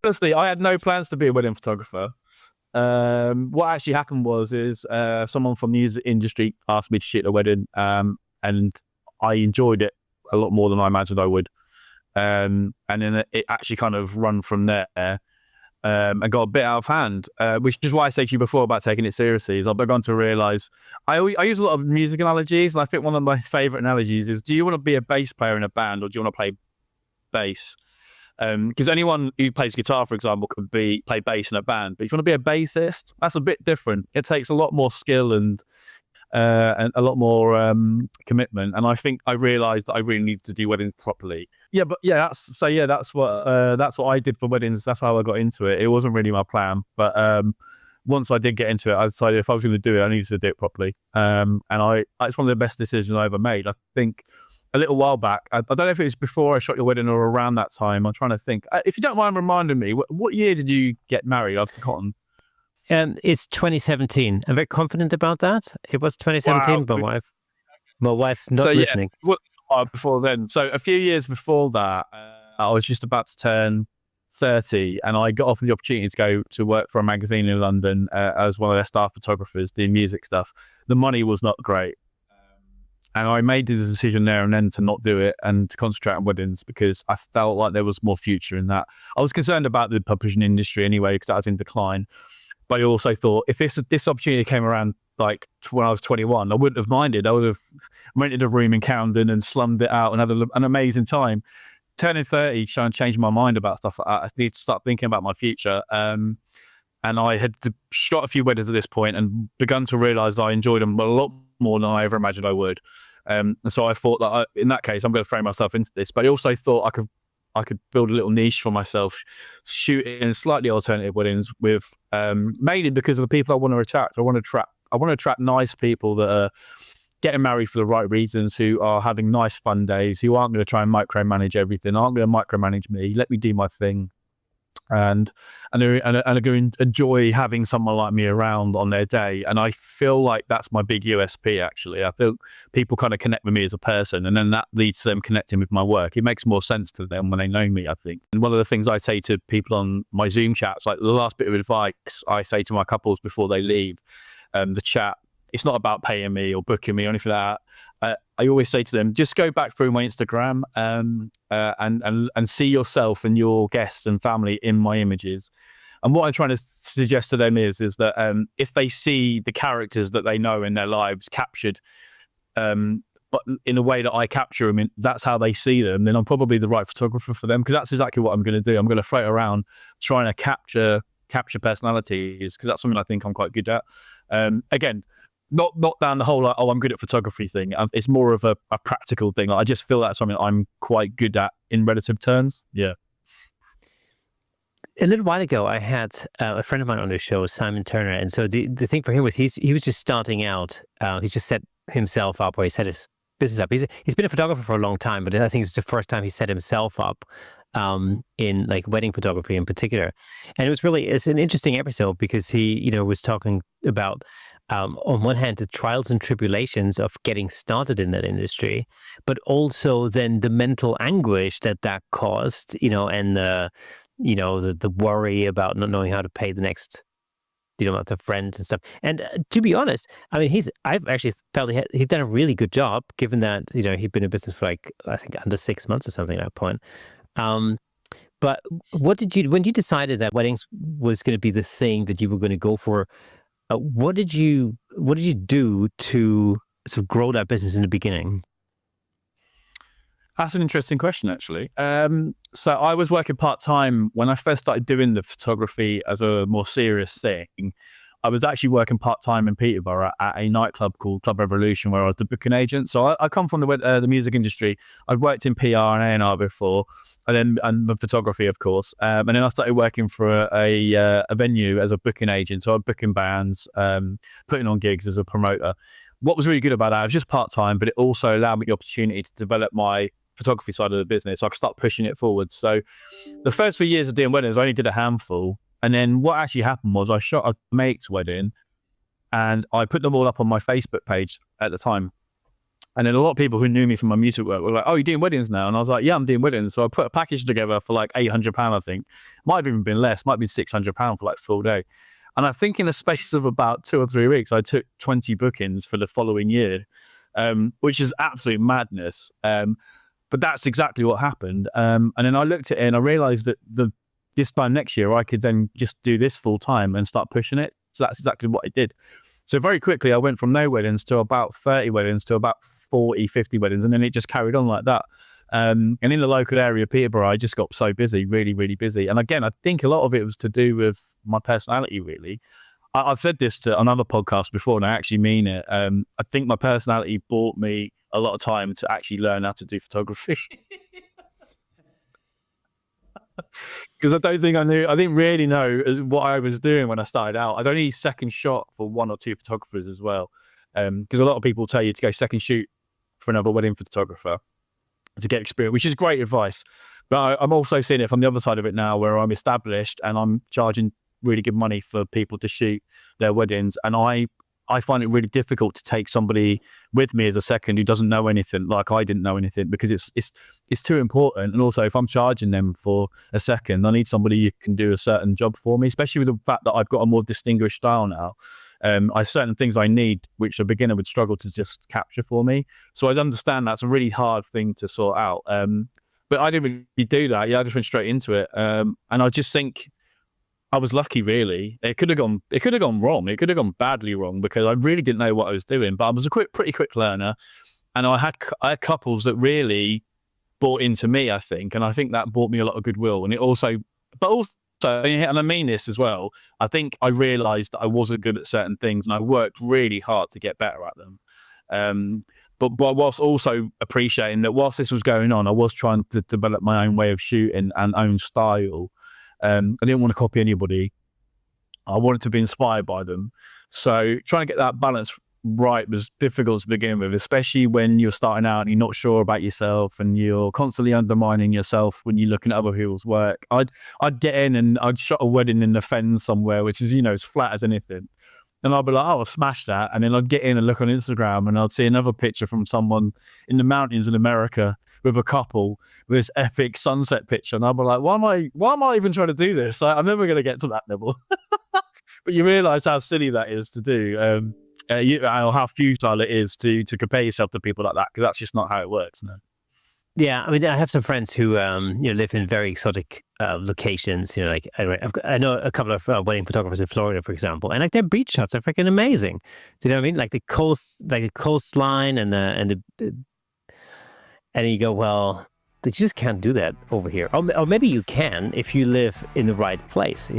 honestly, I had no plans to be a wedding photographer. What actually happened is someone from the music industry asked me to shoot a wedding, and I enjoyed it a lot more than I imagined I would. And then it actually kind of run from there, and got a bit out of hand, which is why I said to you before about taking it seriously. Is I've begun to realise I use a lot of music analogies, and I think one of my favourite analogies is: do you want to be a bass player in a band, or do you want to play bass? Because anyone who plays guitar, for example, could play bass in a band, but if you want to be a bassist, that's a bit different. It takes a lot more skill and a lot more commitment. And I think I realised that I really need to do weddings properly. Yeah, but yeah, that's what I did for weddings. That's how I got into it. It wasn't really my plan, but once I did get into it, I decided if I was going to do it, I needed to do it properly. And it's one of the best decisions I ever made. I think a little while back, I don't know if it was before I shot your wedding or around that time. I'm trying to think. If you don't mind reminding me, what year did you get married? I've forgotten. It's 2017. I'm very confident about that. It was 2017. Wow. My wife's not listening. Before then, so a few years before that, I was just about to turn 30, and I got offered the opportunity to go to work for a magazine in London as one of their staff photographers doing music stuff. The money was not great. And I made the decision there and then to not do it and to concentrate on weddings because I felt like there was more future in that. I was concerned about the publishing industry anyway because that was in decline. But I also thought if this opportunity came around like when I was 21, I wouldn't have minded. I would have rented a room in Camden and slummed it out and had an amazing time. Turning 30, trying to change my mind about stuff like that. I need to start thinking about my future. And I had shot a few weddings at this point and begun to realise I enjoyed them a lot more than I ever imagined I would. And so I thought that in that case, I'm going to throw myself into this. But I also thought I could build a little niche for myself, shooting slightly alternative weddings with mainly because of the people I want to attract. I want to attract nice people that are getting married for the right reasons, who are having nice fun days, who aren't going to try and micromanage everything, aren't going to micromanage me. Let me do my thing. And are going to enjoy having someone like me around on their day. And I feel like that's my big USP, actually. I feel people kind of connect with me as a person, and then that leads to them connecting with my work. It makes more sense to them when they know me, I think. And one of the things I say to people on my Zoom chats, like the last bit of advice I say to my couples before they leave the chat, it's not about paying me or booking me or anything like that. I always say to them, just go back through my Instagram and see yourself and your guests and family in my images. And what I'm trying to suggest to them is that if they see the characters that they know in their lives captured, but in a way that I capture them, that's how they see them, then I'm probably the right photographer for them, because that's exactly what I'm going to do. I'm going to float around trying to capture personalities, because that's something I think I'm quite good at. Again, not down the whole like, I'm good at photography thing. It's more of a practical thing. Like, I just feel that's something I'm quite good at in relative terms. Yeah. A little while ago, I had a friend of mine on the show, Simon Turner, and so the thing for him was he was just starting out. He's just set himself up, or he set his business up. He's been a photographer for a long time, but I think it's the first time he set himself up in like wedding photography in particular. And it's an interesting episode because he was talking about on one hand the trials and tribulations of getting started in that industry, but also then the mental anguish that caused, and the worry about not knowing how to pay the next amount of friends and stuff. And to be honest, I mean, I've actually felt he's done a really good job, given that he'd been in business for like I think under 6 months or something at that point. But when you decided that weddings was going to be the thing that you were going to go for, what did you do to sort of grow that business in the beginning? That's an interesting question, actually. So I was working part-time when I first started doing the photography as a more serious thing. I was actually working part-time in Peterborough at a nightclub called Club Revolution, where I was the booking agent. So I come from the music industry. I'd worked in PR and A&R before, and the photography, of course. And then I started working for a venue as a booking agent. So I'm booking bands, putting on gigs as a promoter. What was really good about that, I was just part-time, but it also allowed me the opportunity to develop my photography side of the business, so I could start pushing it forward. So the first few years of doing weddings, I only did a handful. And then what actually happened was I shot a mate's wedding and I put them all up on my Facebook page at the time. And then a lot of people who knew me from my music work were like, "Oh, you're doing weddings now?" And I was like, "Yeah, I'm doing weddings." So I put a package together for like £800, I think. Might have even been less, might have been £600 for like full day. And I think in the space of about 2 or 3 weeks, I took 20 bookings for the following year, which is absolute madness. But that's exactly what happened. And then I looked at it and I realized that this time next year, I could then just do this full time and start pushing it. So that's exactly what I did. So very quickly, I went from no weddings to about 30 weddings to about 40, 50 weddings. And then it just carried on like that. And in the local area, Peterborough, I just got so busy, really, really busy. And again, I think a lot of it was to do with my personality, really. I've said this to another podcast before, and I actually mean it. I think my personality bought me a lot of time to actually learn how to do photography. Because I don't think I didn't really know what I was doing when I started out. I'd only second shot for 1 or 2 photographers as well. Because a lot of people tell you to go second shoot for another wedding photographer to get experience, which is great advice. But I'm also seeing it from the other side of it now, where I'm established and I'm charging really good money for people to shoot their weddings. And I find it really difficult to take somebody with me as a second who doesn't know anything, like I didn't know anything, because it's too important. And also, if I'm charging them for a second, I need somebody who can do a certain job for me, especially with the fact that I've got a more distinguished style now. I have certain things I need, which a beginner would struggle to just capture for me. So I understand that's a really hard thing to sort out. But I didn't really do that. Yeah, I just went straight into it. And I just think I was lucky, really. It could have gone wrong. It could have gone badly wrong because I really didn't know what I was doing. But I was a pretty quick learner, and I had couples that really bought into me, I think, and I think that brought me a lot of goodwill. And it also, and I mean this as well, I think I realised that I wasn't good at certain things, and I worked really hard to get better at them. But whilst also appreciating that whilst this was going on, I was trying to develop my own way of shooting and own style. I didn't want to copy anybody. I wanted to be inspired by them. So trying to get that balance right was difficult to begin with, especially when you're starting out and you're not sure about yourself and you're constantly undermining yourself when you're looking at other people's work. I'd get in and I'd shot a wedding in the Fens somewhere, which is, as flat as anything. And I'd be like, "Oh, I'll smash that." And then I'd get in and look on Instagram and I'd see another picture from someone in the mountains in America with a couple with this epic sunset picture. And I'd be like, why am I even trying to do this? I'm never going to get to that level. But you realize how silly that is to do, how futile it is to compare yourself to people like that, because that's just not how it works. No. Yeah, I mean, I have some friends who live in very exotic locations. I know a couple of wedding photographers in Florida, for example, and like their beach shots are freaking amazing. Do you know what I mean? Like the coastline and you go, well, they just can't do that over here. Or maybe you can if you live in the right place.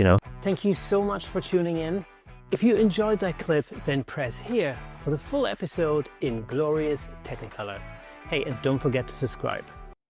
Thank you so much for tuning in. If you enjoyed that clip, then press here for the full episode in glorious Technicolor. Hey, and don't forget to subscribe.